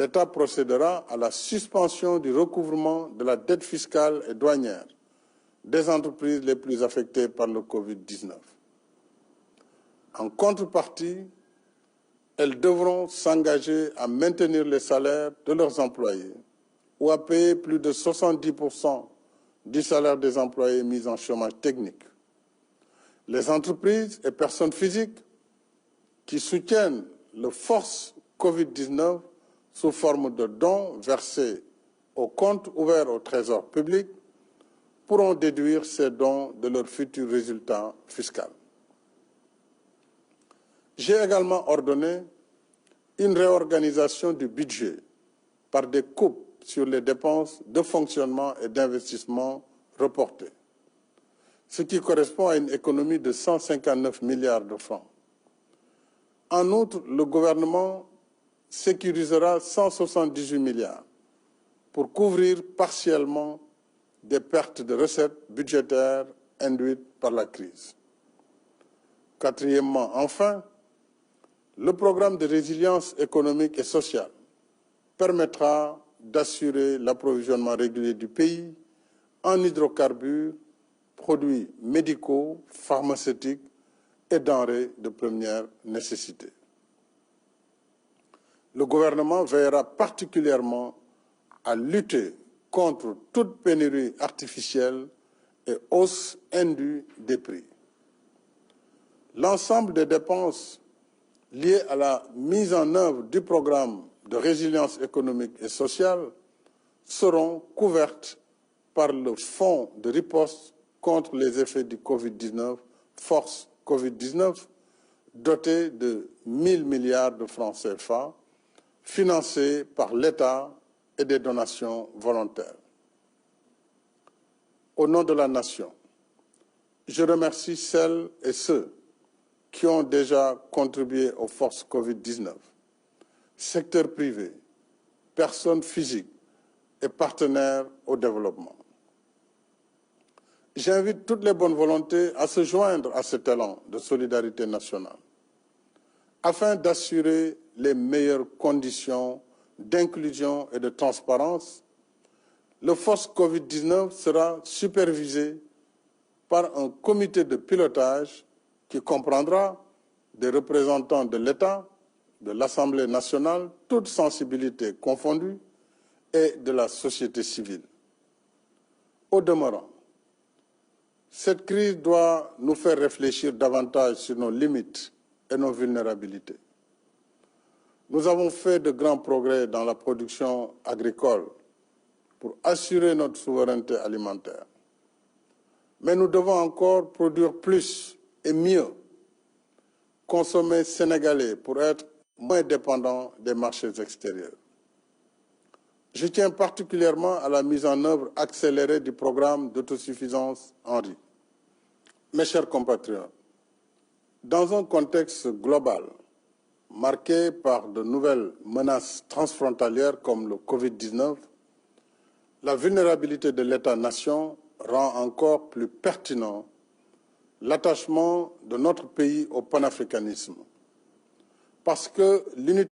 l'État procédera à la suspension du recouvrement de la dette fiscale et douanière des entreprises les plus affectées par le Covid-19. En contrepartie, elles devront s'engager à maintenir les salaires de leurs employés ou à payer plus de 70% du salaire des employés mis en chômage technique. Les entreprises et personnes physiques qui soutiennent le force Covid-19 sous forme de dons versés au compte ouvert au Trésor public pourront déduire ces dons de leurs futurs résultats fiscaux. J'ai également ordonné une réorganisation du budget par des coupes sur les dépenses de fonctionnement et d'investissement reportées, ce qui correspond à une économie de 159 milliards de francs. En outre, le gouvernement sécurisera 178 milliards pour couvrir partiellement des pertes de recettes budgétaires induites par la crise. Quatrièmement, enfin, le programme de résilience économique et sociale permettra d'assurer l'approvisionnement régulier du pays en hydrocarbures, produits médicaux, pharmaceutiques et denrées de première nécessité. Le gouvernement veillera particulièrement à lutter contre toute pénurie artificielle et hausse indue des prix. L'ensemble des dépenses liées à la mise en œuvre du programme de résilience économique et sociale seront couvertes par le fonds de riposte contre les effets du Covid-19, Force Covid-19, doté de 1 000 milliards de francs CFA, financé par l'État et des donations volontaires. Au nom de la Nation, je remercie celles et ceux qui ont déjà contribué aux forces Covid-19, secteur privé, personnes physiques et partenaires au développement. J'invite toutes les bonnes volontés à se joindre à cet élan de solidarité nationale afin d'assurer les meilleures conditions d'inclusion et de transparence. Le force Covid-19 sera supervisé par un comité de pilotage qui comprendra des représentants de l'État, de l'Assemblée nationale, toutes sensibilités confondues, et de la société civile. Au demeurant, cette crise doit nous faire réfléchir davantage sur nos limites et nos vulnérabilités. Nous avons fait de grands progrès dans la production agricole pour assurer notre souveraineté alimentaire. Mais nous devons encore produire plus et mieux, consommer sénégalais pour être moins dépendants des marchés extérieurs. Je tiens particulièrement à la mise en œuvre accélérée du programme d'autosuffisance en riz. Mes chers compatriotes, dans un contexte global marqué par de nouvelles menaces transfrontalières comme le Covid-19, la vulnérabilité de l'État-nation rend encore plus pertinent l'attachement de notre pays au panafricanisme, parce que l'unité